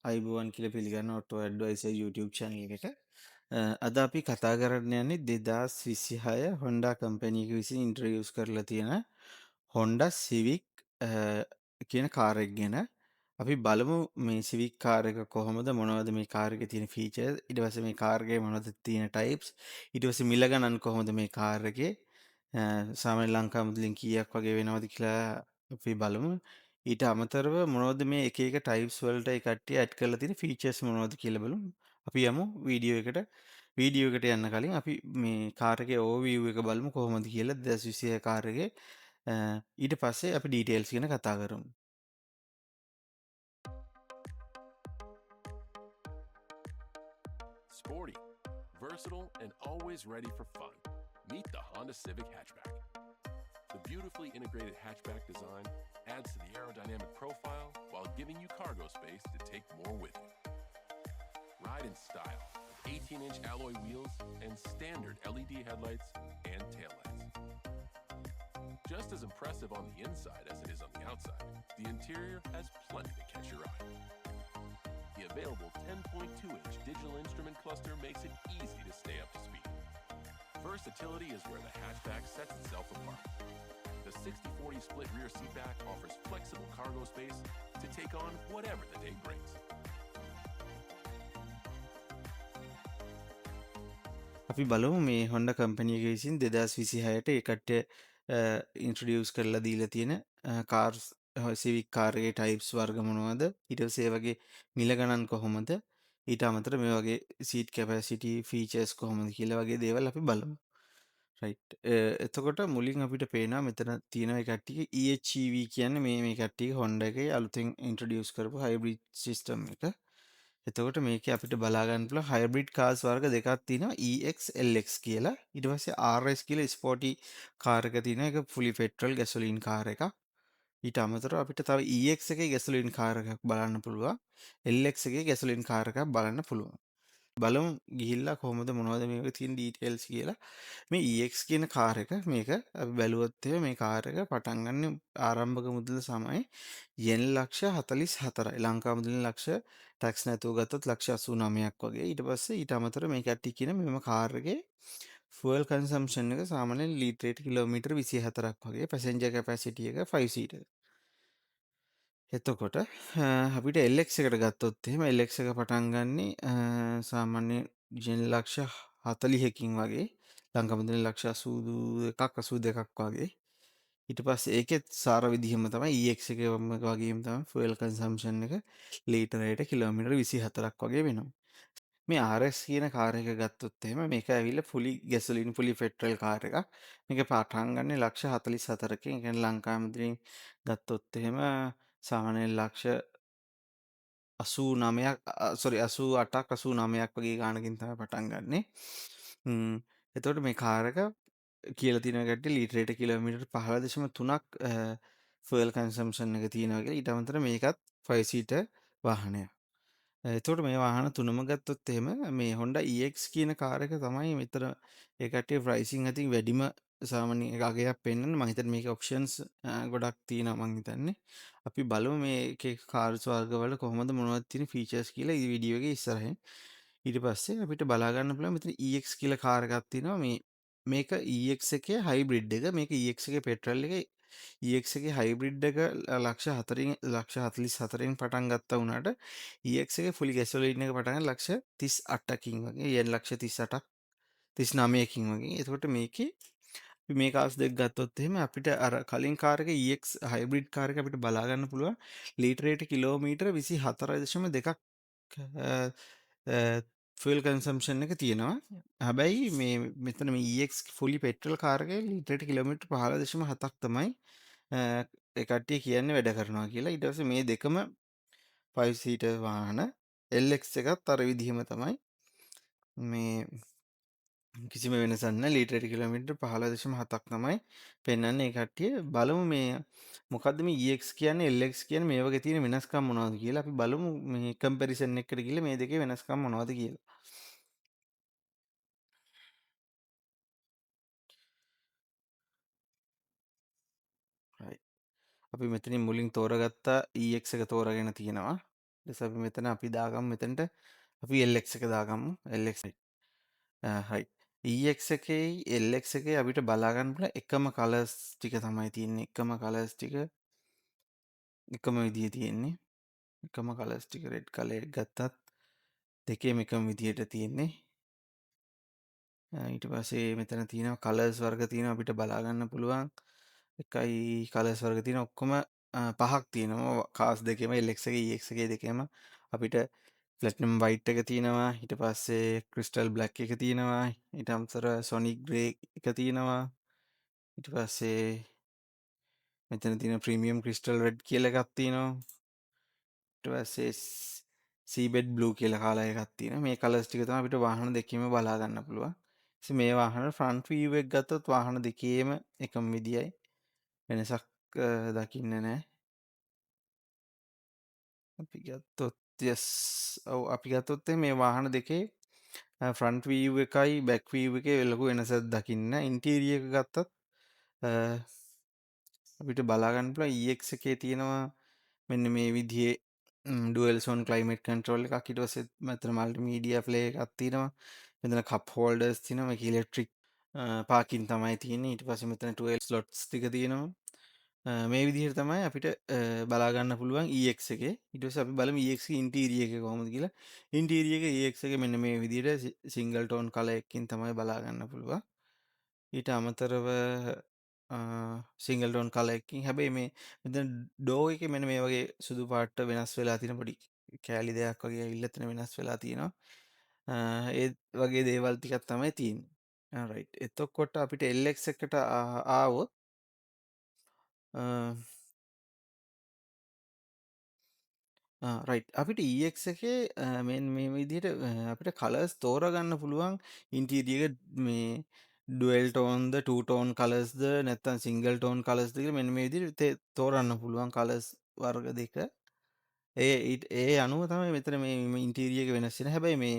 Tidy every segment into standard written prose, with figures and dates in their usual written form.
අයිබෝවන් කියල පිළිගන්න ඔටෝ ඇඩ්වයිස YouTube චැනල් එකට අද අපි කතා කරන්න යන්නේ 2026 හොන්ඩා කම්පැනීක විසින් ඉන්ට්‍රයස් කරලා තියෙන හොන්ඩ සිවික් කියන කාරෙක් ගැන අපි බලමු මේ සිවික් කාරක කොහොමද මොනවද මේ කාරක තියෙන ෆීචර් ඉටවස මේ කාර්ගය මොනද තියෙන ටයිප්ස් ඉටවස මිලගණන් කොහොමද මේ කාරගේ සාමයි ලංකා මුදලින් කියක් වගේ වෙනවද කියලා අපි බලමු ඊට අමතරව මොනවද මේ එක ටයිප්ස් වලට කට්ටිය ඇඩ් කරලා තියෙන ෆීචර්ස් මොනවද කියලා බලමු. අපි යමු වීඩියෝ එකට යන්න කලින් අපි මේ කාර් එකේ ඕවර්විව් එක බලමු කොහොමද කියලා 2026 කාර් එකේ ඊට පස්සේ අපි ඩීටේල්ස් ගැන කතා කරමු. Sporty, versatile, and always ready for fun. Meet the Honda Civic Hatchback. The beautifully integrated hatchback design adds to the aerodynamic profile while giving you cargo space to take more with you. Ride in style with 18-inch alloy wheels and standard LED headlights and taillights. Just as impressive on the inside as it is on the outside, the interior has plenty to catch your eye. The available 10.2-inch digital instrument cluster makes it easy to stay up to speed. Versatility is where the hatchback sets itself apart. The 60/40 split rear seatback offers flexible cargo space to take on whatever the day brings. අපි බලමු මේ හොන්ඩ company එක විසින් 2026ට ඒකට introduce කරලා දීලා තියෙන cars සිවික් කාර්ගේ types වර්ග මොනවද ඊට පස්සේ වගේ මිල ගණන් කොහොමද ඊට අමතර මේ වගේ සීට් කැපැසිටි ෆීචර්ස් කොහොමද කියලා වගේ දේවල් අපි බලමු. රයිට් එතකොට මුලින් අපිට පේනවා මෙතන තියෙන කට්ටිය EHEV කියන්නේ මේ කට්ටිය හොන්ඩා එකේ අලුතෙන් ඉන්ට්‍රොඩියුස් කරපු හයිබ්‍රිඩ් සිස්ටම් එක. එතකොට මේකේ අපිට බලා ගන්න පුළුවන් හයිබ්‍රිඩ් කාර්ස් වර්ග දෙකක් තියෙනවා EX LX කියලා. ඊට පස්සේ RS කියලා ස්පෝටි කාර් එක තියෙනවා. ඒක ෆුලි පෙට්‍රල් ගැසොලින් කාර් එකක්. ඊට අමතරව අපිට තව EX එකේ ගැසොලින් කාර් එකක් බලන්න පුළුවන්. LX එකේ ගැසොලින් කාර් එකක් බලන්න පුළුවන්. බලමු ගිහිල්ලා කොහොමද මොනවද මේකේ තියෙන ඩීටේල්ස් කියලා. මේ EX කියන කාර් එක මේක අපි බැලුවොත් මේ කාර් එක පටන් ගන්න ආරම්භක මුදල සමයි යෙන් ලක්ෂ 44යි. ලංකා මුදලින් ලක්ෂ ටැක්ස් නැතුව ගත්තොත් ලක්ෂ 89ක් වගේ. ඊට පස්සේ ඊට අමතරව මේ කට්ටිය කියන මෙම කාර් එකේ ෆුවල් කන්සම්ප්ෂන් එක සාමාන්‍යයෙන් ලීටරයට කිලෝමීටර් 24ක් වගේ. පැසෙන්ජර් කැපැසිටි එක 5 සීටර්. එතකොට අපිට LX එකට ගත්තොත් එහෙම LX එක පටන් ගන්නේ සාමාන්‍ය යෙන් ලක්ෂ 40කින් වගේ. ලංකා මුදලින් ලක්ෂ 81ක් 82ක් වගේ. ඊට පස්සේ ඒකෙත් සාර විදිහම තමයි EX එකේ වගේම තමයි ෆුවල් කන්සම්ප්ෂන් එක ලීටරයට කිලෝමීටර් 24ක් වගේ වෙනවා. මේ RS කියන කාර් එක ගත්තොත් එහෙම මේක ඇවිල්ලා ෆුලි ගැසොලින් ෆුලි පෙට්‍රල් කාර් එකක්. මේක පටන් ගන්න ලක්ෂ 44කින්. ඒ කියන්නේ ලංකා මුදලින් ගත්තොත් එහෙම සාමාන්‍යයෙන් ලක්ෂ 89ක් 88ක් 89ක් වගේ ගානකින් තමයි පටන් ගන්නෙ. එතකොට මේ කාර් එක කියලා තියෙන කට්ටිය ලීටරයට කිලෝමීටර් 15.3ක් ෆුවල් කන්සම්ප්ෂන් එක තියෙනවා කියලා. ඊට අමතරව මේකත් 5 සීටර් වාහනයක්. එතකොට මේ වාහන තුනම ගත්තොත් එහෙම මේ Honda EX කියන කාර් එක තමයි මෙතන ඒ කට්ටිය ප්‍රයිසින් අතින් වැඩිම සාමාන්‍ය අගයක් පෙන්වන්නේ. මම හිතන්නේ මේකේ ඔප්ෂන්ස් ගොඩක් තියෙනවා මං හිතන්නේ. අපි බලමු මේකේ කාර්ස් වර්ගවල කොහොමද මොනවද තියෙන ෆීචර්ස් කියලා මේ වීඩියෝ එකේ ඉස්සරහින්. ඊට පස්සේ අපිට බලා ගන්න පුළුවන් මෙතන EX කියලා කාර් එකක් තියෙනවා. මේක EX එකේ හයිබ්‍රිඩ් එක. මේක EX එකේ පෙට්‍රල් එක EX එකේ හයිබ්‍රිඩ් එක ලක්ෂ 44න් පටන් ගත්තා වුණාට EX එකේ ෆුල් ගැසොලින් එක පටන් ගන්න ලක්ෂ 38කින් වගේ යෙන් ලක්ෂ 38ක් 39කින් වගේ. එතකොට මේකේ අපි මේ කාර්ස් දෙක ගත්තොත් එහෙම අපිට අර කලින් කාර් එකේ EX හයිබ්‍රිඩ් කාර් එක අපිට බලා ගන්න පුළුවන් ලීටරයට කිලෝමීටර 24.2ක් ෆුවල් කන්සම්ප්ෂන් එක තියෙනවා. හැබැයි මෙතන මේ EX ෆුලි පෙට්‍රල් කාර් එකේ ලීටරයට කිලෝමීටර් 15.7ක් තමයි ඒ කට්ටිය කියන්නේ වැඩ කරනවා කියලා. ඊට පස්සේ මේ දෙකම 5 සීටර් වාහන. LX එකත් අර විදිහම තමයි. මේ කිසිම වෙනසක් නැහැ. ලීටරයට කිලෝමීටර් 15.7ක් තමයි පෙන්වන්නේ ඒ කට්ටිය. බලමු මේ මොකද්ද මේ EX කියන්නේ LX කියන්නේ මේ වගේ තියෙන වෙනස්කම් මොනවද කියලා. අපි බලමු මේ කම්පැරිසන් එකකට ගිහලා මේ දෙකේ වෙනස්කම් මොනවද කියලා. අපි මෙතනින් මුලින් තෝරගත්ත EX එක තෝරගෙන තියෙනවා. ඊට පස්සේ අපි මෙතන අපි දාගමු මෙතනට අපි LX එක දාගමු. LX හරි. EX එකේයි LX එකේ අපිට බලා ගන්න පුළුවන් එකම කලර්ස් ටික තමයි තියෙන්නේ. එකම කලර්ස් ටික එකම විදිහේ තියෙන්නේ. එකම කලර්ස් ටික රෙඩ් කලර් එක ගත්තත් දෙකේම එකම විදිහට තියෙන්නේ. ඊට පස්සේ මෙතන තියෙනවා කලර්ස් වර්ග තියෙනවා අපිට බලා ගන්න පුළුවන්. එකයි කලර්ස් වර්ග තියෙන ඔක්කොම පහක් තියෙනවා. කාස් දෙකේම LX එකේ EX එකේ දෙකේම අපිට ප්ලැටිනම් වයිට් එක තියෙනවා. ඊට පස්සේ ක්‍රිස්ටල් බ්ලැක් එක තියෙනවා. ඊට අමතරව සොනික් ග්‍රේ එක තියෙනවා. ඊට පස්සේ මෙතන තියෙන ප්‍රීමියම් ක්‍රිස්ටල් රෙඩ් කියලා එකක් තියෙනවා. ඊට පස්සේ සීබෙඩ් බ්ලූ කියලා කලර් එකක් තියෙනවා. මේ කලර්ස් ටික තමයි අපිට වාහන දෙකේම බලා ගන්න පුළුවන්. ඉතින් මේ වාහන ෆ්‍රන්ට් වීව් එක ගත්තොත් වාහන දෙකේම එකම විදියයි. වෙනසක් දකින්න නැහැ. අපි ගත්තොත් යස් ඔව් අපි ගත්තොත් මේ වාහන දෙකේ ෆ්‍රන්ට් වීව් එකයි බැක් වීව් එකේ ලොකු වෙනසක් දකින්න. ඉන්ටීරියර් එක ගත්තත් අපිට බලා ගන්න පුළුවන් EX එකේ තියෙනවා මෙන්න මේ විදිහේ ඩුවල් සෝන් ක්ලයිමේට් කන්ට්‍රෝල් එකක්. ඊට පස්සේ මෙතන මල්ටිමීඩියා ප්ලේ එකක් තියෙනවා. මෙතන කප් හෝල්ඩර්ස් තියෙනවා. මේක ඉලෙක්ට්‍රික් පාකින් තමයි තියෙන්නේ. ඊට පස්සේ මෙතන 12 ස්ලොට්ස් ටික තියෙනවා. මේ විදිහට තමයි අපිට බලා ගන්න පුළුවන් EX එකේ. ඊට පස්සේ අපි බලමු EX එකේ ඉන්ටීරියර් එක කොහොමද කියලා. ඉන්ටීරියර් එක EX එකේ මෙන්න මේ විදිහට සිංගල් ටෝන් කලර් එකකින් තමයි බලා ගන්න පුළුවන්. ඊට අමතරව සිංගල් ටෝන් කලර් එකකින් හැබැයි මේ මෙතන ඩෝ එකේ මෙන්න මේ වගේ සුදු පාට වෙනස් වෙලා තියෙන පොඩි කෑලි දෙකක් වගේ ඇවිල්ලා එතන වෙනස් වෙලා තියෙනවා. ඒ වගේ දේවල් ටිකක් තමයි තියෙන්නේ. රයිට්. එතකොට අපිට LX එකට ආවොත් රයිට්. අපිට EX එකේ මේ විදිහට අපිට කලර්ස් තෝරගන්න පුළුවන් ඉන්ටීරියර් එක මේ ඩුවල් ටෝන්ද ටූ ටෝන් කලර්ස්ද නැත්නම් සිංගල් ටෝන් කලර්ස්ද කියලා මෙන්න මේ විදිහට තෝරන්න පුළුවන් කලර්ස් වර්ග දෙක. ඒ අනුව තමයි මෙතන මේ ඉන්ටීරියර් එක වෙනස් වෙන්නේ. හැබැයි මේ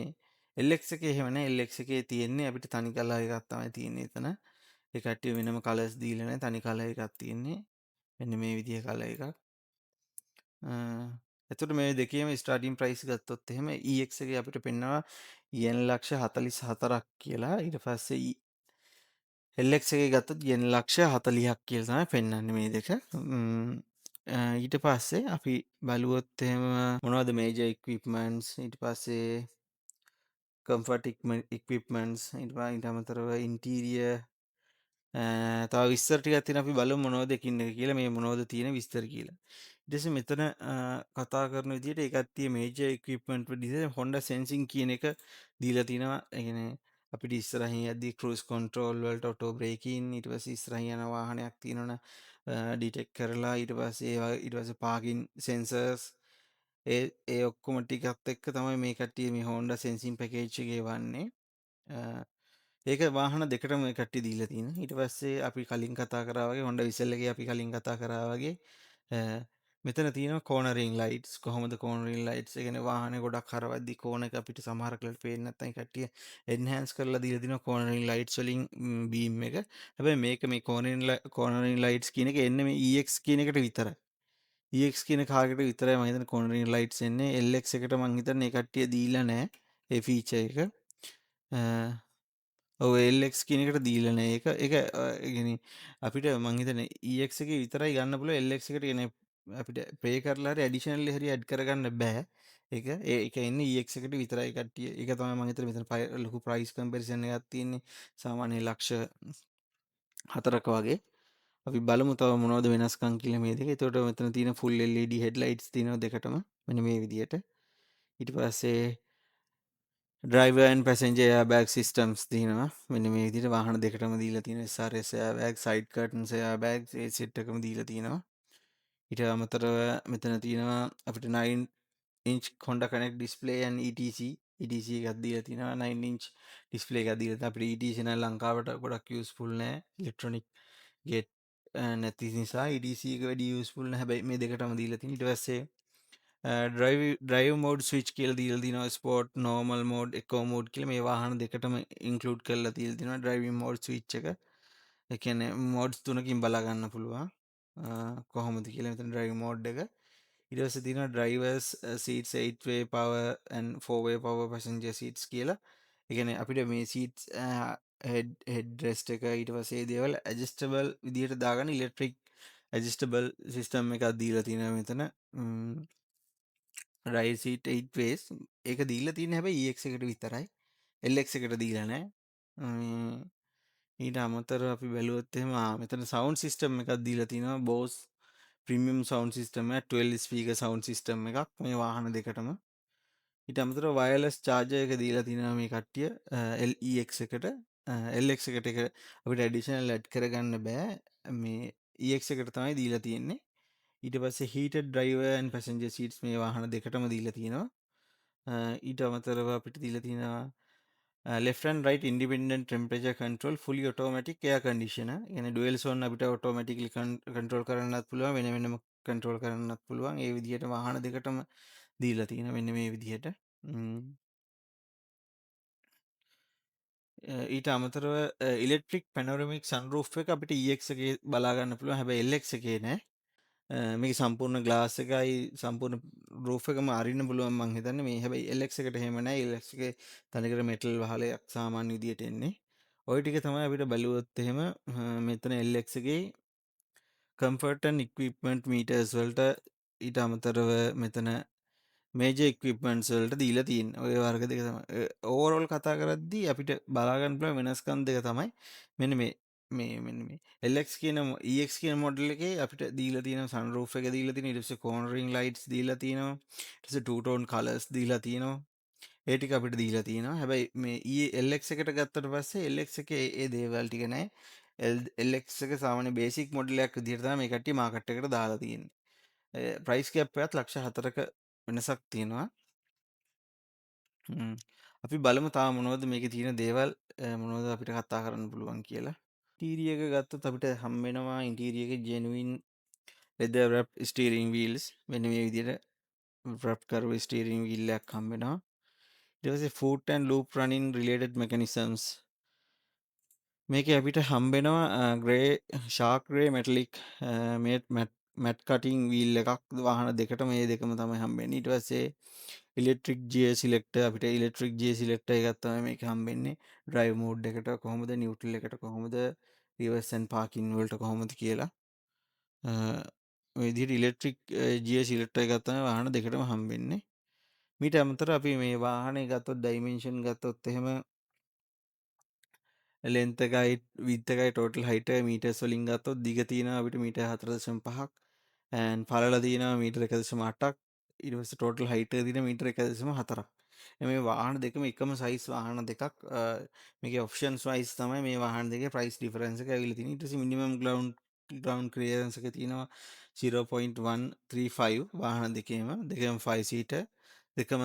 LX එකේ එහෙම නැහැ. LX එකේ තියෙන්නේ අපිට තනි කලර් එකක් තමයි තියෙන්නේ එතන. ඒ කට්ටිය වෙනම කලර්ස් දීලා නැහැ. තනි කලර් එකක් තියෙන්නේ. මෙන්න මේ විදිහේ කලර් එකක්. එතකොට මේ දෙකේම ස්ටාර්ටින් ප්‍රයිස් ගත්තොත් එහෙම EX එකේ අපිට පෙන්නවා yen ලක්ෂ 44ක් කියලා. ඊට පස්සේ LX එකේ ගත්තොත් yen ලක්ෂ 40ක් කියලා තමයි පෙන්වන්නේ මේ දෙක. ඊට පස්සේ අපි බලුවොත් එහෙම මොනවද මේජර් ඉක්විප්මන්ට්ස් ඊට පස්සේ කම්ෆර්ට් ඉක්විප්මන්ට්ස් ඊට අමතරව ඉන්ටීරියර් තව විස්තර ටිකක් තියෙනවා අපි බලමු මොනවද එකින් එක කියලා මේ මොනවද තියෙන විස්තර කියලා. ඊට පස්සේ මෙතන කතා කරන විදිහට ඒ කට්ටිය මේජර් ඉක්විප්මන්ට් විදිහට Honda Sensing කියන එක දීලා තිනවා. ඒ කියන්නේ අපිට ඉස්සරහින් යද්දී ක්‍රූස් කන්ට්‍රෝල් වලට ඔටෝ බ්‍රේකින් ඊට පස්සේ ඉස්සරහින් යන වාහනයක් තියෙනවනේ ඩිටෙක්ට් කරලා ඊට පස්සේ පාකින් සෙන්සර්ස් ඒ ඔක්කොම ටිකත් එක්ක තමයි මේ කට්ටිය මේ Honda Sensing package එකේ වන්නේ. ඒක වාහන දෙකටම මේ කට්ටිය දීලා තියෙනවා. ඊට පස්සේ අපි කලින් කතා කරා වගේ Honda Vissel එකේ අපි කලින් කතා කරා වගේ මෙතන තියෙනවා කෝනරින් ලයිට්ස්. කොහොමද කෝනරින් ලයිට්ස්? ඒ කියන්නේ වාහනේ ගොඩක් හරවද්දි කෝන එක අපිට සමහර වෙලාවට පේන්නේ නැත්නම් ඒ කට්ටිය එන්හෑන්ස් කරලා දීලා තිනවා කෝනරින් ලයිට්ස් වලින් බීම් එක. හැබැයි මේක මේ කෝනරින් ලයිට්ස් කියන එක එන්නේ මේ EX කියන එකට විතරයි. EX කියන කාර් එකට විතරයි මම හිතන්නේ කෝනරින් ලයිට්ස් එන්නේ. LX එකට මම හිතන්නේ ඒ කට්ටිය දීලා නැහැ ඒ ෆීචර් එක. ඔව් LX කියන එකට දීලා නැහැ. ඒක ඒ කියන්නේ අපිට මං හිතන්නේ EX එකේ විතරයි ගන්න පුළුවන්. LX එකට කියන්නේ අපිට පේ කරලා හරි ඇඩිෂනල් හරි ඇඩ් කරගන්න බෑ. ඒක එන්නේ EX එකට විතරයි කට්ටිය. ඒක තමයි මං හිතන්නේ මෙතන ලොකු ප්‍රයිස් කම්පැරිසන් එකක් තියෙන්නේ. සාමාන්‍ය ලක්ෂ 4ක වගේ. අපි බලමු තව මොනවද වෙනස්කම් කියලා මේ දෙක. එතකොට මෙතන තියෙන ෆුල් LED හෙඩ්ලයිට්ස් තියෙනවා දෙකටම. මෙන්න මේ විදියට. ඊට පස්සේ ඩ්‍රයිවර් ඇන්ඩ් පැසෙන්ජර් එයාබෑග් සිස්ටම්ස් තියෙනවා. මෙන්න මේ විදිහට වාහන දෙකටම දීලා තියෙනවා. SRS එයාබෑග්, සයිඩ් කර්ටන්ස් එයාබෑග්ස් ඒ සෙට් එකම දීලා තියෙනවා. ඊට අමතරව මෙතන තියෙනවා අපිට 9 inch Honda Connect display and ETC එකක් දීලා තියෙනවා. 9 inch display එකක් දීලා තියෙනවා. අපිට ETC නම් ලංකාවට ගොඩක් යූස්ෆුල් නෑ. ඉලෙක්ට්‍රොනික් ගේට් නැති නිසා ETC එක වැඩි යූස්ෆුල් නෑ. හැබැයි මේ දෙකටම දීලා තියෙනවා. ඊට පස්සේ ඩ්‍රයිව් මෝඩ් ස්විච් කියලා දීලා තිනවා. ස්පෝර්ට්, නෝමල් මෝඩ්, එකෝ මෝඩ් කියලා මේ වාහන දෙකටම ඉන්ක්ලූඩ් කරලා තියලා තිනවා ඩ්‍රයිවිං මෝඩ් ස්විච් එක. ඒ කියන්නේ මෝඩ්ස් තුනකින් බලා ගන්න පුළුවන්. කොහොමද කියලා මෙතන ඩ්‍රයිවිං මෝඩ් එක. ඊට පස්සේ තියෙනවා drivers seats 8 way power and 4 way power passenger seats කියලා. ඒ කියන්නේ අපිට මේ seats head rest එක ඊට පස්සේ ඒ දේවල් adjustable විදියට දාගන්න electric adjustable system එකක් දීලා තියෙනවා මෙතන. ride seat 8 ways ඒක දීලා තියෙන්නේ හැබැයි EX එකට විතරයි. LX එකට දීලා නැහැ. ඊට අමතරව අපි බැලුවොත් එහෙම මෙතන sound system එකක් දීලා තිනවා Bose premium sound system එක 12 speaker sound system එකක් මේ වාහන දෙකටම. ඊට අමතරව wireless charger එක දීලා තිනවා මේ කට්ටිය LEX එකට. LX එකට එක අපිට additional add කරගන්න බෑ. මේ EX එකට තමයි දීලා තියෙන්නේ. ඊට පස්සේ heated driver and passenger seats මේ වාහන දෙකටම දීලා තියෙනවා. ඊට අමතරව අපිට දීලා තියෙනවා left and right independent temperature control fully automatic air conditioner. يعني dual zone අපිට automatically control කරන්නත් පුළුවන් වෙන වෙනම control කරන්නත් පුළුවන්. ඒ විදිහට වාහන දෙකටම දීලා තියෙනවා මෙන්න මේ විදිහට. ඊට අමතරව electric panoramic sunroof එක අපිට EX එකේ බලා ගන්න පුළුවන්. හැබැයි LX එකේ නෑ. මේක සම්පූර්ණ ග්ලාස් එකයි සම්පූර්ණ රූෆ් එකම අරින්න පුළුවන් මං හිතන්නේ. මේ හැබැයි LX එකට එහෙම නෑ. LX එකේ තනිකර මෙටල් වහලයක් සාමාන්‍ය විදියට එන්නේ. ওই ටික තමයි අපිට බැලුවොත් එහෙම මෙතන LX එකේ comfort and equipment meters වලට ඊට අමතරව මෙතන මේජර් equipments වලට දීලා තියෙන්නේ. ඔය වර්ග දෙක තමයි. ඕවරෝල් කතා කරද්දී අපිට බලා ගන්න පුළුවන් වෙනස්කම් දෙක තමයි මෙන්න මෙන්න මේ LX කියන EX කියන මොඩල් එකේ අපිට දීලා තියෙනවා sunroof එක දීලා තියෙනවා. ඊට පස්සේ cornering lights දීලා තියෙනවා. ඊට පස්සේ two tone colors දීලා තියෙනවා. ඒ ටික අපිට දීලා තියෙනවා. හැබැයි මේ LX එකට ගත්තට පස්සේ LX එකේ ඒ දේවල් ටික නැහැ. LX එක සාමාන්‍ය බේසික් මොඩල් එකක් විදිහට තමයි මේ කට්ටිය මාකට් එකට දාලා තියෙන්නේ. ප්‍රයිස් කැප් එකත් ලක්ෂ 4ක වෙනසක් තියෙනවා. අපි බලමු තාම මොනවද මේකේ තියෙන දේවල් මොනවද අපිට කතා කරන්න පුළුවන් කියලා. ඉන්ටීරියර් එක ගත්තොත් අපිට හම්බ වෙනවා ඉන්ටීරියර් එකේ genuine leather wrapped steering wheels මෙන්න මේ විදිහට wrap කරපු steering wheel එකක් හම්බ වෙනවා. ඊට පස්සේ foot and loop running related mechanisms මේකේ අපිට හම්බ වෙනවා grey shark grey metallic matte cutting wheel එකක් වාහන දෙකට මේ දෙකම තමයි හම්බෙන්නේ. ඊට පස්සේ electric gear selector අපිට electric gear selector එකක් තමයි මේක හම්බෙන්නේ. drive mode එකට කොහොමද neutral එකට කොහොමද reverse and parking වලට කොහොමද කියලා. ඔය විදිහට electric gear selector එකක් තමයි වාහන දෙකටම හම්බෙන්නේ. මීට අමතරව අපි මේ වාහනේ ගත්තොත් dimension ගත්තොත් එහෙම length එකයි width එකයි total height එක meters වලින් ගත්තොත් දිග තියෙනවා අපිට මීටර් 4.5ක් and පළල තියෙනවා මීටර් 1.8ක් ඊට පස්සේ total height එක තියෙනවා මීටර් 1.4ක්. මේ වාහන දෙකම එකම size වාහන දෙකක්. මේකේ options wise තමයි මේ වාහන දෙකේ price difference එක ඇවිල්ලා තියෙන්නේ. ඊට පස්සේ minimum ground clearance එක තියෙනවා 0.135 වාහන දෙකේම 5 seater දෙකම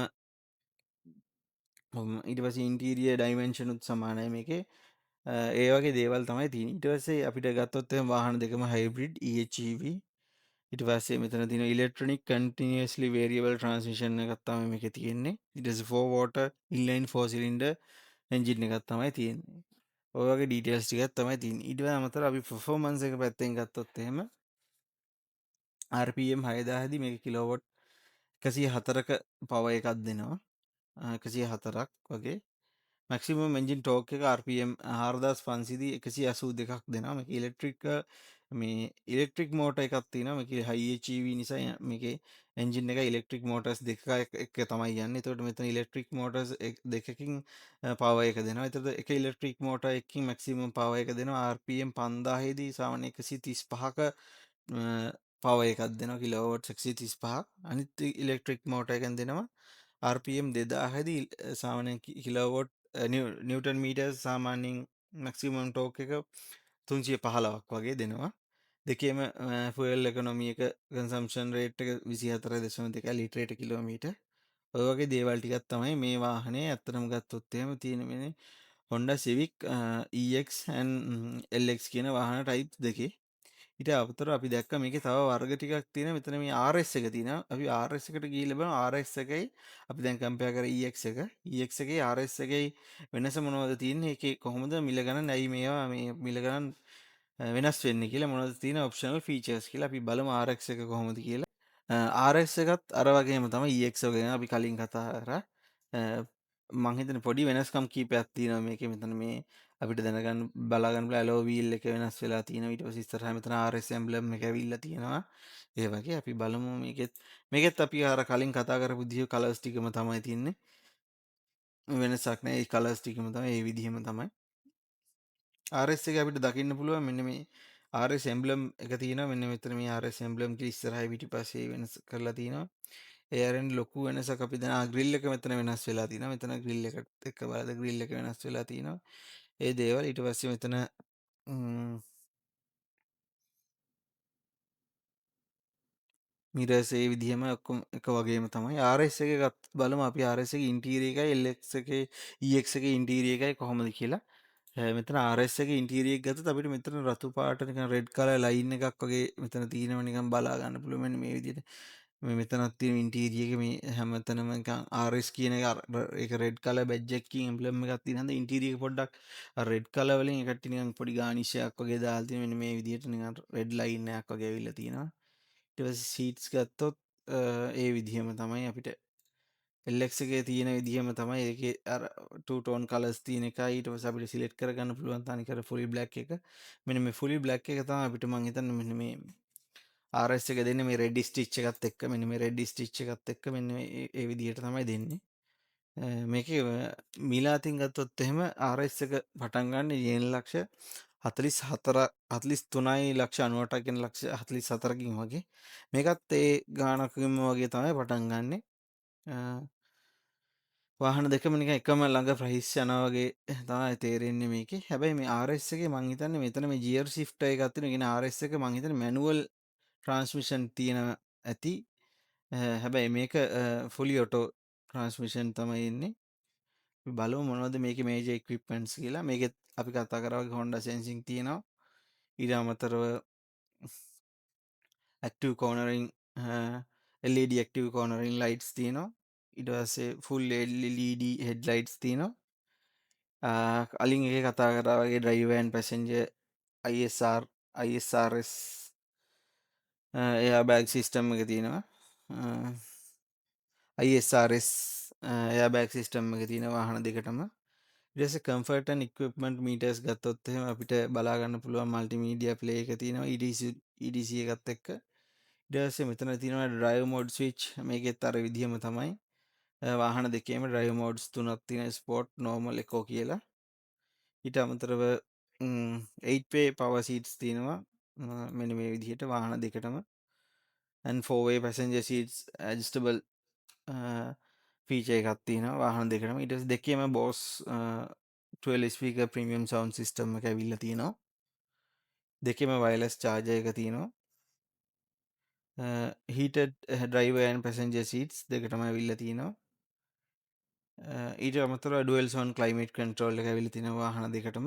ඊට පස්සේ interior dimension උත් සමානයි මේකේ. ඒ වගේ දේවල් තමයි තියෙන්නේ. ඊට පස්සේ අපිට ගත්තොත් එහෙනම් වාහන දෙකම hybrid EHEV. ඊට පස්සේ මෙතන තියෙන electronic continuously variable transmission එකක් තමයි මේකේ තියෙන්නේ. ඊට පස්සේ 4 water inline 4 cylinder engine එකක් තමයි තියෙන්නේ. ඔය වගේ details ටිකක් තමයි තියෙන්නේ. ඊට අමතරව අපි performance එක පැත්තෙන් ගත්තොත් එහෙම RPM 6000 දී මේක කිලෝවොට් 104ක power එකක් දෙනවා. 104ක් වගේ මැක්සිමම් එන්ජින් ටෝක් එක RPM 4500 182ක් දෙනවා. මේක ඉලෙක්ට්‍රික් මෝටර් එකක් තියෙනවා. මේකේ high HEV නිසා මේකේ එන්ජින් එක ඉලෙක්ට්‍රික් මෝටර්ස් දෙකක එක තමයි යන්නේ. ඒතකොට මෙතන ඉලෙක්ට්‍රික් මෝටර්ස් දෙකකින් පවර් එක දෙනවා. ඒතකොට එක ඉලෙක්ට්‍රික් මෝටර් එකකින් මැක්සිමම් පවර් එක දෙනවා. RPM 5000 දී සාමාන්‍ය 135ක පවර් එකක් දෙනවා. කිලෝවොට් 135ක්. අනිත් ඉලෙක්ට්‍රික් මෝටර් එකෙන් දෙනවා RPM 2000 දී සාමාන්‍ය කිලෝවොට් නිවටන් මීටර් සාමාන්‍යයෙන් මැක්සිමම් ටෝක් එක 315ක් වගේ දෙනවා. දෙකේම ෆුවල් එකොනොමි එක කන්සම්ප්ෂන් රේට් එක 24.2 ලිටරයට කිලෝමීටර්. ඔය වගේ දේවල් ටිකක් තමයි මේ වාහනේ ඇත්තටම ගත්තොත් එහෙම තියෙන මේ Honda Civic EX and LX කියන වාහන ටයිප්ස් දෙකේ. ඊට අමතරව අපි දැක්ක මේකේ තව වර්ග ටිකක් තියෙනවා. මෙතන මේ RS එක තියෙනවා. අපි RS එකට ගිහිල්ලා බලමු RS එකයි අපි දැන් කම්පෙයාර් කරා EX එක. EX එකේ RS එකේ වෙනස මොනවද තියෙන්නේ? ඒකේ කොහොමද මිල ගණන් ඇයි මේවා මේ මිල ගණන් වෙනස් වෙන්නේ කියලා මොනවද තියෙන ඔප්ෂනල් ෆීචර්ස් කියලා අපි බලමු RX එක කොහොමද කියලා. RS එකත් අර වගේම තමයි EX වගේම අපි කලින් කතා කරා. අ, මං හිතන්නේ පොඩි වෙනස්කම් කීපයක් තියෙනවා මේකේ. මෙතන මේ අපිට දැනගන්න බලාගන්න පුළුවන් ඇලෝ වීල් එක වෙනස් වෙලා තියෙනවා. ඊට පස්සේ ඉස්සරහා මෙතන RS emblem එක ඇවිල්ලා තියෙනවා. ඒ වගේ අපි බලමු මේකෙත් අපි අර කලින් කතා කරපු විදිහ කලර්ස් ටිකම තමයි තියෙන්නේ. වෙනසක් නැහැ. ඒ කලර්ස් ටිකම තමයි, ඒ විදිහම තමයි. RS එක අපිට දකින්න පුළුවන් මෙන්න මේ RS emblem එක තියෙනවා. මෙන්න මෙතන මේ RS emblem එක ඉස්සරහා පිටිපස්සේ වෙනස් කරලා තියෙනවා. ඒ අරෙන් ලොකු වෙනසක් අපි දැන් ග්‍රිල් එක මෙතන වෙනස් වෙලා තියෙනවා. මෙතන ග්‍රිල් එකත් එක්ක බලද ග්‍රිල් එක වෙනස් වෙලා තියෙනවා. ඒ දේවල් ඊට පස්සේ මෙතන මිරර්ස් ඒ විදිහම ඔක්කොම එක වගේම තමයි. RS එක බලමු අපි RS එකේ ඉන්ටීරියර් එකයි LX එකේ EX එකේ ඉන්ටීරියර් එකයි කොහොමද කියලා. මෙතන RS එකේ ඉන්ටීරියර් එක ගත්තොත් අපිට මෙතන රතු පාට නිකන් රෙඩ් කලර් ලයින් එකක් වගේ මෙතන තියෙනවා නිකන් බලා ගන්න පුළුවන් මෙන්න මේ විදිහට. මෙතනත් තියෙන ඉන්ටීරියර් එකේ මේ හැමතැනම නිකන් RS කියන එක ඒක රෙඩ් කලර් බැජ් එකකින් එම්බ්ලම් එකක් තියෙන හන්ද ඉන්ටීරියර් එක පොඩ්ඩක් රෙඩ් කලර් වලින් එකට නිකන් පොඩි ගානිෂ් එකක් වගේ දාලා තියෙන මෙන්න මේ විදිහට නිකන් රෙඩ් ලයින් එකක් වගේ ඇවිල්ලා තියෙනවා. ඊට පස්සේ සීට්ස් ගත්තොත් ඒ විදිහම තමයි අපිට LX එකේ තියෙන විදිහම තමයි ඒකේ අර two tone colors තියෙන එකයි ඊට පස්සේ අපිට සිලෙක්ට් කරගන්න පුළුවන් තනිකර fully black එක. මෙන්න මේ fully black එක තමයි අපිට මං හිතන්නේ මෙන්න මේ RS එක දෙන්නේ මේ red stitch එකත් එක්ක. මෙන්න මේ red stitch එකත් එක්ක මෙන්න මේ ඒ විදිහට තමයි දෙන්නේ. මේකේ මිලාතින් ගත්තොත් එහෙම RS එක පටන් ගන්න යෙන් ලක්ෂ 43,93,98,000 වගේ. මේකත් ඒ ගානකින්ම වගේ තමයි පටන් ගන්නෙ. වාහන දෙකම නිකන් එකම ළඟ ප්‍රයිස් යනවා වගේ තමයි තේරෙන්නේ මේකේ. හැබැයි මේ RS එකේ මං හිතන්නේ මෙතන මේ ගියර් shifter එකක් තියෙනවා. කියන RS එක මං හිතන්නේ manual transmission තියෙනවා ඇති. හැබැයි මේක fully auto transmission තමයි එන්නේ. අපි බලමු මොනවද මේකේ major equipments කියලා. මේකෙත් අපි කතා කරා වගේ Honda sensing තියෙනවා. ඊට අමතරව active cornering LED active cornering lights තියෙනවා. ඊට පස්සේ full LED headlights තියෙනවා. කලින් එකේ කතා කරා වගේ driver and passenger ISRS airbag system එක තියෙනවා. ISRS airbag system එක තියෙනවා වාහන දෙකටම. ඊට පස්සේ comfort and equipment meters ගත්තොත් එහෙම අපිට බලා ගන්න පුළුවන් multimedia play එක තියෙනවා EDC එකත් එක්ක. ඊට පස්සේ මෙතන තියෙනවා drive mode switch. මේකෙත් අර විදිහම තමයි. වාහන දෙකේම drive modes තුනක් තියෙනවා sport, normal, eco කියලා. ඊට අමතරව 8-way power seats තියෙනවා. මෙන්න මේ විදිහට වාහන දෙකටම. and 4-way passenger seats adjustable feature එකක් තියෙනවා වාහන දෙකටම. ඊට පස්සේ දෙකේම Bose 12 speaker premium sound system එක ඇවිල්ලා තියෙනවා. දෙකේම wireless charger එක තියෙනවා. heated driver and passenger seats දෙකටම ඇවිල්ලා තියෙනවා. ඊට අමතරව dual zone climate control එක ඇවිල්ලා තියෙනවා වාහන දෙකටම.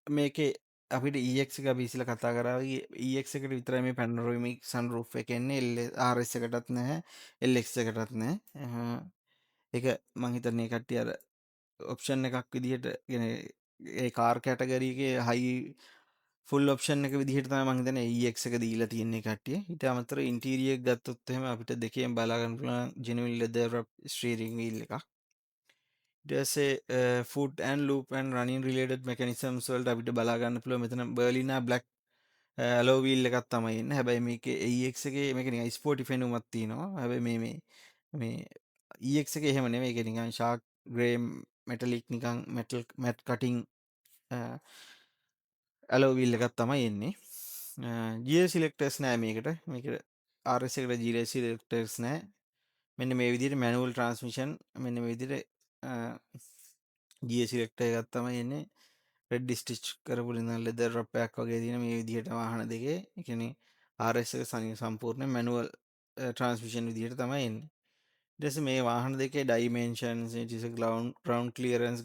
මේකේ අපිට EX එක අපි ඉස්සෙල්ලා කතා කරා වගේ EX එකට විතරයි මේ panoramic sunroof එක එන්නේ. RS එකටත් නැහැ, LX එකටත් නැහැ. ඒක මං හිතන්නේ කට්ටිය අර ඔප්ෂන් එකක් විදිහට ඒ කාර් කැටගරි එකේ හයි ෆුල් ඔප්ෂන් එක විදිහට තමයි මං හිතන්නේ EX එක දීලා තියෙන්නේ කට්ටිය. ඊට අමතරව ඉන්ටීරියර් එක ගත්තොත් එහෙම අපිට දෙකේම බලා ගන්න පුළුවන් genuine leather wrapped steering wheel එකක්. ඊට පස්සේ food and loop and running related mechanisms වලට අපිට බලා ගන්න පුළුවන් මෙතන Berliner black alloy wheel එකක් තමයි එන්නේ. හැබැයි මේකේ EX එකේ මේක නිකන් ස්පෝර්ටි ෆෙනුමක් තියෙනවා. හැබැයි මේ EX එකේ එහෙම නෙමෙයි. ඒක නිකන් shark grey metallic නිකන් metal matte cutting alloy wheel එකක් තමයි එන්නේ. gear selectors නෑ මේකට. මේකට RS එකට gear selectors නෑ. මෙන්න මේ විදිහට manual transmission මෙන්න මේ විදිහට gear selector එකක් තමයි එන්නේ. red stitch කරපු leather wrap එකක් වගේ තියෙන මේ විදිහට වාහන දෙකේ. ඒ කියන්නේ RS එක සම්පූර්ණ manual transmission විදිහට තමයි එන්නේ. ඊට පස්සේ මේ වාහන දෙකේ dimensions it is a ground clearance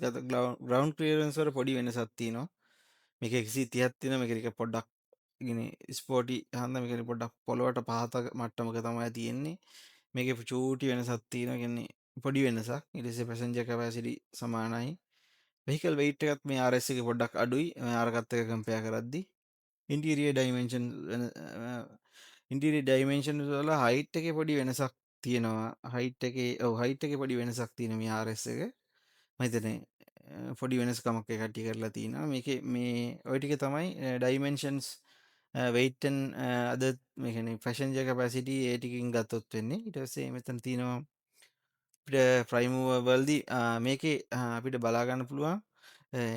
ground clearance වල පොඩි වෙනසක් තියෙනවා. මේක 130ක් තියෙනවා. මේක ටික පොඩ්ඩක් ස්පෝර්ටි හන්ද මේක පොඩ්ඩක් පොළොවට පහත මට්ටමක තමයි තියෙන්නේ. මේකේ චූටි වෙනසක් තියෙනවා. කියන්නේ පොඩි වෙනසක්. ඊට පස්සේ passenger capacity සමානයි. vehicle weight එකත් මේ RS එකේ පොඩ්ඩක් අඩුයි. අරකට එක compare කරද්දී. interior dimension ඉන්ටීරියර් ඩයිමෙන්ෂන්ස් වල හයිට් එකේ පොඩි වෙනසක් තියෙනවා. හයිට් එකේ පොඩි වෙනසක් තියෙනවා මේ RS එක. මම හිතන්නේ පොඩි වෙනස්කමක් ඒ කට්ටිය කරලා තිනවා. මේකේ මේ ওই ටික තමයි ඩයිමෙන්ෂන්ස් weight and අද මේ කියන්නේ passenger capacity ඒ ටිකකින් ගත්තොත් වෙන්නේ. ඊට පස්සේ මෙතන තියෙනවා අපිට ප්‍රයිම් වර්ල්ඩි මේකේ අපිට බලා ගන්න පුළුවන්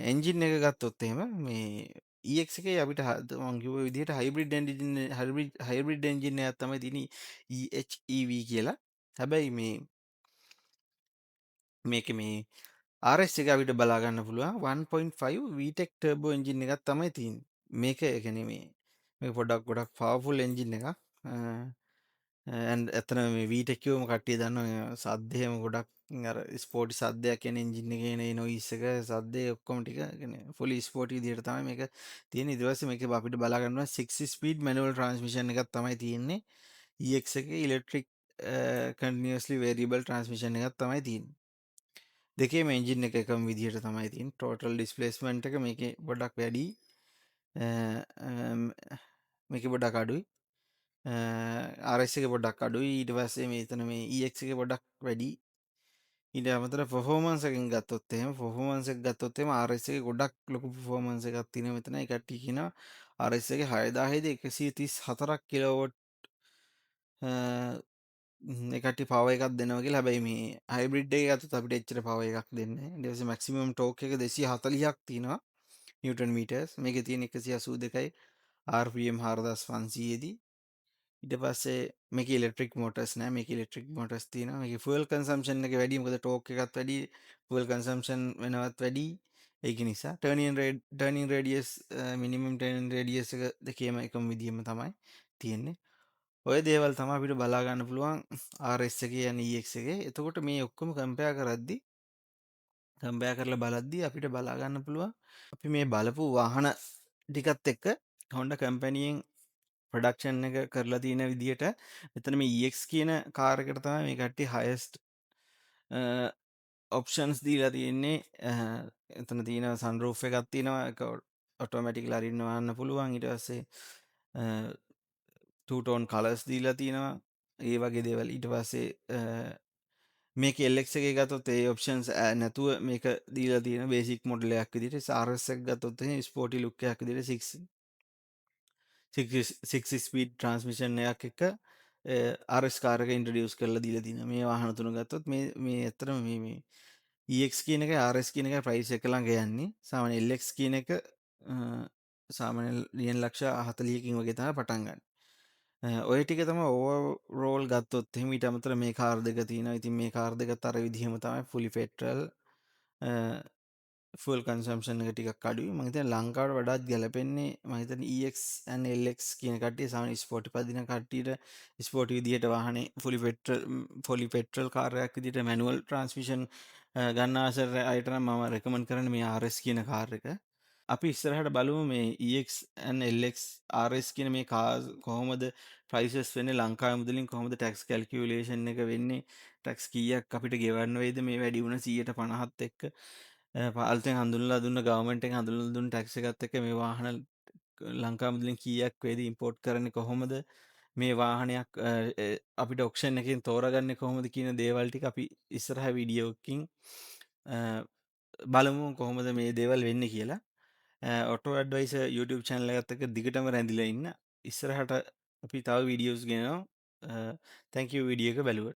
එන්ජින් එක ගත්තොත් එහෙම මේ EX එකේ අපිට මම කිව්ව විදිහට හයිබ්‍රිඩ් එන්ජින් එකක් තමයි තියෙන්නේ EHEV කියලා. හැබැයි මේකේ මේ RS එක අපිට බලා ගන්න පුළුවන් 1.5 VTEC turbo එන්ජින් එකක් තමයි තියෙන්නේ. මේක ඒ කියන්නේ මේක ගොඩක් පවර්ෆුල් එන්ජින් එකක්. ඇත්තන මේ VTEC කිව්වම කට්ටිය දන්නවා සද්දේ එහෙම ගොඩක් අර ස්පෝර්ටි සද්දයක් එන එන්ජින් එකේ එන නොයිස් එක සද්දේ ඔක්කොම ටික කියන්නේ ෆුලි ස්පෝර්ටි විදිහට තමයි මේක තියෙන්නේ. ඊට පස්සේ මේක අපිට බලා ගන්නවා 6 ස්පීඩ් මැනුවල් ට්‍රාන්ස්මිෂන් එකක් තමයි තියෙන්නේ. EX එකේ ඉලෙක්ට්‍රික් කන්ටිනියස්ලි වේරියබල් ට්‍රාන්ස්මිෂන් එකක් තමයි තියෙන්නේ. දෙකේම එන්ජින් එක එකම විදිහට තමයි තියෙන්නේ. ටෝටල් ඩිස්ප්ලේස්මන්ට් එක මේකේ ගොඩක් වැඩි. මේකේ ගොඩක් අඩුයි. RS එක පොඩ්ඩක් අඩුයි. ඊට පස්සේ මෙතන මේ EX එක පොඩ්ඩක් වැඩි. ඊට අමතරව පර්ෆෝමන්ස් එකෙන් ගත්තොත් එහෙම පර්ෆෝමන්ස් එක ගත්තොත් එහෙම RS එකේ ගොඩක් ලොකු පර්ෆෝමන්ස් එකක් තියෙනවා මෙතන. ඒ කට්ටිය කියනවා RS එකේ 6134ක් කිලෝවොට් ඒ කට්ටිය පවර් එකක් දෙනවා කියලා. හැබැයි මේ හයිබ්‍රිඩ් එක ගත්තොත් අපිට එච්චර පවර් එකක් දෙන්නේ නැහැ. ඊට පස්සේ මැක්සිමම් ටෝක් එක 240ක් තියෙනවා නිව්ටන් මීටර්ස්. මේකේ තියෙන 182යි RPM 4500 දී. ඊට පස්සේ මේක ඉලෙක්ට්‍රික් මෝටර්ස් නෑ. මේක ඉලෙක්ට්‍රික් මෝටර්ස් තියෙනවා. මේකේ ෆුවල් කන්සම්ප්ෂන් එක වැඩි. මොකද ටෝක් එකත් වැඩි, ෆුවල් කන්සම්ප්ෂන් වෙනවත් වැඩි. ඒක නිසා turning radius minimum turning radius එක දෙකේම එකම විදිහම තමයි තියෙන්නේ. ඔය දේවල් තමයි අපිට බලා ගන්න පුළුවන් RS එකේ and EX එකේ. එතකොට මේ ඔක්කොම කම්පෙයාර් කරලා බලද්දී අපිට බලා ගන්න පුළුවන් අපි මේ බලපු වාහන ටිකත් එක්ක Honda කම්පැනියෙන් ප්‍රොඩක්ෂන් එක කරලා තියෙන විදිහට මෙතන මේ EX කියන කාර් එකට තමයි මේ කට්ටිය highest ඔප්ෂන්ස් දීලා තියෙන්නේ. එතන තියෙන සන්රූෆ් එකක් තියෙනවා. ඒක ඔටෝමැටිකලි අරින්න වහන්න පුළුවන්. ඊට පස්සේ two tone colors දීලා තියෙනවා. ඒ වගේ දේවල්. ඊට පස්සේ මේක LX එකේ ගත්තොත් ඒ ඔප්ෂන්ස් නැතුව මේක දීලා තියෙන බේසික් මොඩල් එකක් විදිහට. RS එක ගත්තොත් එහෙනම් ස්පෝර්ටි ලුක් එකක් විදිහට 6 ස්පීඩ් ට්‍රාන්ස්මිෂන් එකක් එක්ක RS කාර් එක ඉන්ට්‍රොඩියුස් කරලා දීලා තියෙනවා. මේ වාහන තුන ගත්තොත් මේ ඇත්තටම මේ EX කියන එක RS කියන එක ප්‍රයිස් එක ළඟ යන්නේ. සාමාන්‍ය LX කියන එක සාමාන්‍ය රියන් ලක්ෂ 40කින් වගේ තමයි පටන් ගන්න. ඔය ටික තමයි ඕවර්ෝල් ගත්තොත් එහෙම. ඊට අමතරව මේ කාර් දෙක තියෙනවා. ඉතින් මේ කාර් දෙකත් අර විදිහම තමයි ෆුලි පෙට්‍රල් ෆුල් කන්සම්ප්ෂන් එක ටිකක් අඩුයි. මම හිතන්නේ ලංකාවට වඩාත් ගැලපෙන්නේ මම හිතන්නේ EX and LX කියන කට්ටිය සාමාන්‍ය ස්පෝර්ටි පදින කට්ටියට ස්පෝර්ටි විදිහට වාහනේ ෆුලි පෙට්‍රල් කාර් එකක් විදිහට මැනුවල් ට්‍රාන්ස්මිෂන් ගන්න ආසර අයට නම් මම රෙකමන්ඩ් කරන්නේ මේ RS කියන කාර් එක. අපි ඉස්සරහට බලමු මේ EX and LX RS කියන මේ කාර් කොහොමද ප්‍රයිසස් වෙන්නේ, ලංකාවේ මුදලින් කොහොමද ටැක්ස් කැල්කියුලේෂන් එක වෙන්නේ, ටැක්ස් කීයක් අපිට ගෙවන්න වෙයිද මේ වැඩි වුණ 150ත් එක්ක, පාල්තෙන් හඳුන්ලා දුන්න ගවර්න්මන්ට් එකෙන් හඳුන්ලා දුන්න ටැක්ස් එකත් එක්ක මේ වාහන ලංකාව මුදලින් කීයක් වේද, ඉම්පෝර්ට් කරන්නේ කොහොමද, මේ වාහනයක් අපිට ඔක්ෂන් එකෙන් තෝරගන්නේ කොහොමද කියන දේවල් ටික අපි ඉස්සරහ වීඩියෝකින් බලමු කොහොමද මේ දේවල් වෙන්නේ කියලා. ඔටෝ ඇඩ්වයිසර් YouTube channel එකත් එක්ක දිගටම රැඳිලා ඉන්න. ඉස්සරහට අපි තව වීඩියෝස් ගෙනවා. thank you වීඩියෝ එක බලුවට.